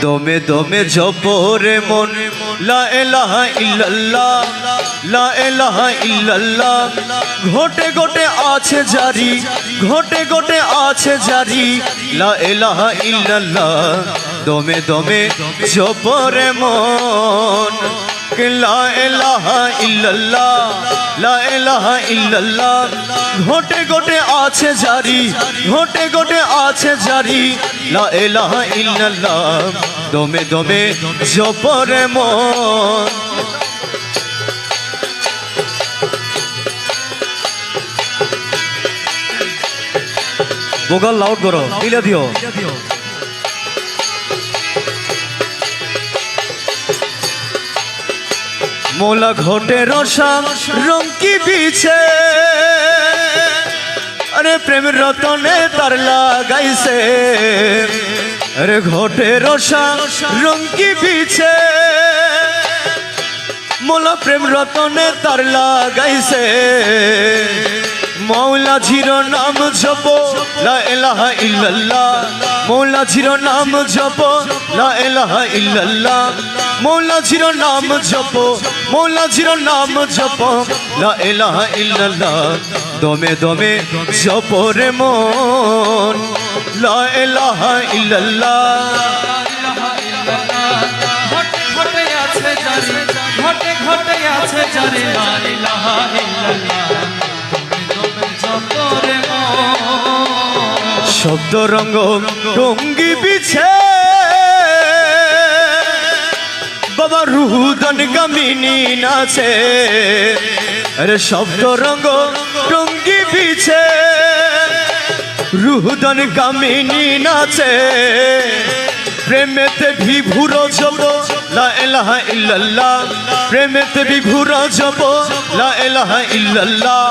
দমে দমে জপরে মন লা ইলাহা ইল্লাল্লাহ লা ইলাহা ইল্লাল্লাহ ঘটে ঘটে আছে জারি ঘটে ঘটে আছে জারি লা ইলাহা ইল্লাল্লাহ দমে দমে জপরে মন লা ইলাহা ইল্লাল্লাহ লা ইলাহা ইল্লাল্লাহ ঘটে ঘটে আছে জারি ঘটে ঘটে আছে জারি লা ইলাহা ইল্লাল্লাহ দমে দমে জপরে মন ভোকাল লাউড করো দিলে দিও মোলা ঘটে রসাম রং কি বিছে আরে প্রেম রতনে তার লাগাইছে আরে ঘটে রসাম রং কি বিছে মোলা প্রেম রতনে তার লাগাইছে মৌলা জিরো নাম জপ লা ইলাহা ইল্লাল্লাহ মৌলা জিরো নাম জপ লা ইলাহা ইল্লাল্লাহ মৌলা জিরো নাম জপ মৌলা জিরো নাম জপ লা ইলাহা ইল্লাল্লাহ দমে দমে জপ রে মন লা ইলাহা ইল্লাল্লাহ ঘটে ঘটে আছে জারি ঘটে ঘটে আছে জারি লা ইলাহা ইল্লাল্লাহ শব্দ রঙ্গ টঙ্গি বিছে বাবা রুহুদান কামিনী নাচে আরে শব্দ রঙ্গ টঙ্গি বিছে রুহুদান কামিনী নাচে প্রেমেতে বিভুর জপ লা ইলাহা ইল্লাল্লাহ প্রেমেতে বিভুর জপ লা ইলাহা ইল্লাল্লাহ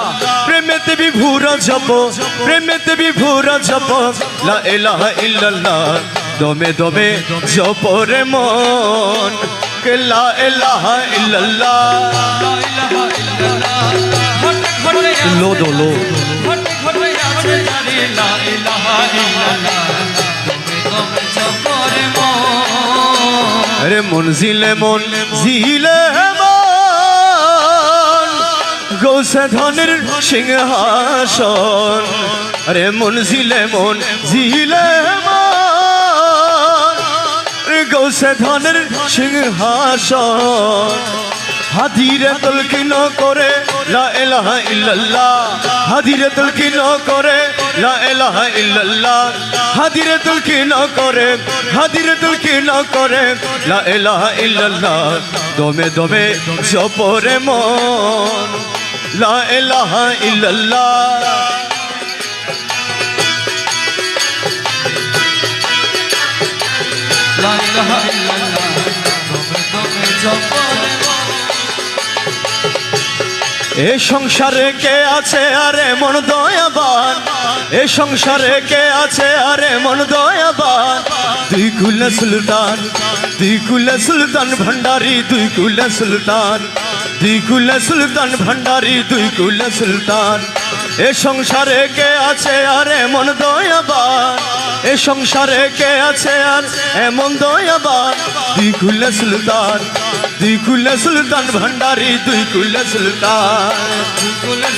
প্রেমেতে বিভুর জপ প্রেমেতে বিভুর জপ লা ইলাহা ইল্লাল্লাহ দমে দমে জপ রে মন কে লা ইলাহা ইল্লাল্লাহ লো দো লো ঘটে ঘটে আছে জারি লা ইলাহা ইল্লাল্লাহ দমে জপরে আরে মনজিলে মন জিলে মন গৌসে ধনের সিংহাসন আরে মনজিলে মন জিলে মন গৌসে ধনের সিংহাসন হাদিরে তলকিন করে লা ইলাহা ইল্লাল্লাহ হাদিরে তলকিন করে লা ইলাহা ইল্লাল্লাহ হাদিরে তলকিন করে হাদিরে তলকিন করে লা ইলাহা ইল্লাল্লাহ দমে দমে জপরে মন লা ইলাহা ইল্লাল্লাহ লা ইলাহা ইল্লাল্লাহ দমে দমে জপরে এ সংসারে কে আছে আরে মন দয়াবান এ সংসারে কে আছে আরে মন দয়াবান দুই কুলে সুলতান দুই কুলে সুলতান ভান্ডারি দুই কুলে সুলতান দুই কুলে সুলতান ভান্ডারি দুই কুলে সুলতান এ সংসারে কে আছে আরে মন দয়াবান এ সংসারে কে আছে আর এমন দয়াবান দুই কুলে সুলতান দুই কুলে সুলতান ভান্ডারি দুই কুলে সুলতান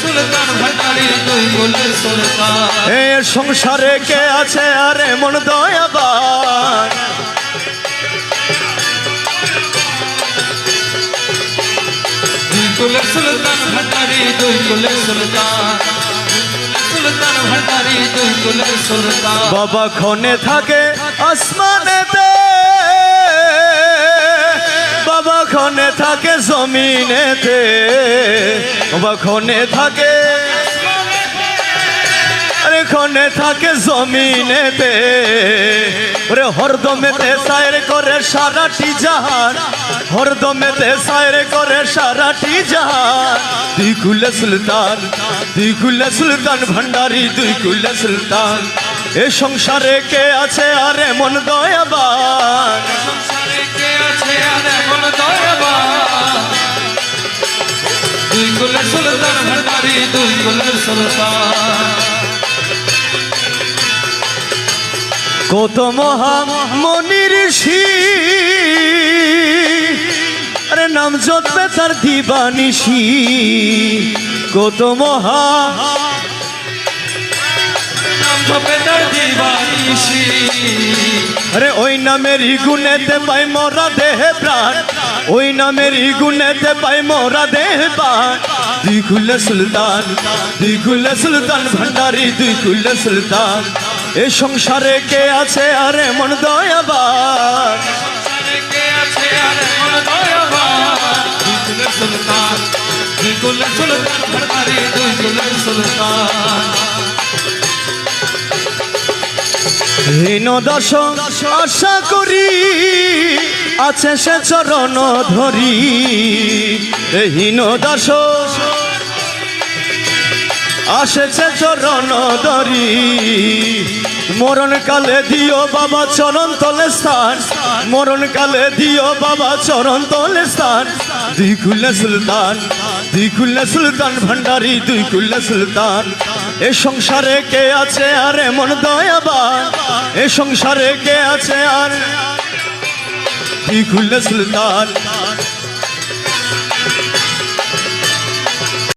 সুলতান ভান্ডারি দুই কুলে সুলতান এ সংসারে কে আছে আর এমন দয়াবান দুই কুলে সুলতান ভান্ডারি দুই কুলে সুলতান সুলতান ভান্ডারি দুই কুলে সুলতান বাবা ক্ষণে থাকে আসমানেতে বাবা ক্ষণে থাকে জমিনেতে বাবা ক্ষণে থাকে আরে ক্ষণে থাকে জমিনেতে ওরে হরদমেতে সায়ের করে সারাটি জাহান হরদমেতে সায়ের করে সারাটি জাহান দুই কুলে সুলতান দুই কুলে সুলতান ভান্ডারি দুই কুলে সুলতান এ সংসারে কে আছে আর এমন দয়াবান সংসারে কে আছে আর এমন দয়াবান দুই কুলে সুলতান ভান্ডারি দুই কুলে সুলতান কত মহা মনির ঋষি আরে নাম জপে তার দিবানিশি কত মহা নাম জপে তার দিবানিশি আরে ওই নামের গুণেতে পাই মোরা দেহে প্রাণ ওই নামের গুণেতে পাই মোরা দেহে প্রাণ দুই কুলে সুলতান ভান্ডারি দুই কুলে সুলতান এ সংসারে কে আছে আরে মন দয়াবান কে আছে আরে মন দয়াবান দুই কুলের সুলতান ভান্ডারি দুই কুলের সুলতান হীন দাস আশা করি আছে সে চরণ ধরি হীন দাস আসেছে চরণ ধরি মরণ কালে দিও বাবা চরণ তলে স্থান মরণ কালে দিও বাবা চরণ তলে স্থান দুই কুলে সুলতান ভান্ডারি দুই কুলে সুলতান এ সংসারে কে আছে আরে মন দয়াবান এ সংসারে কে আছে আর দুই কুলে সুলতান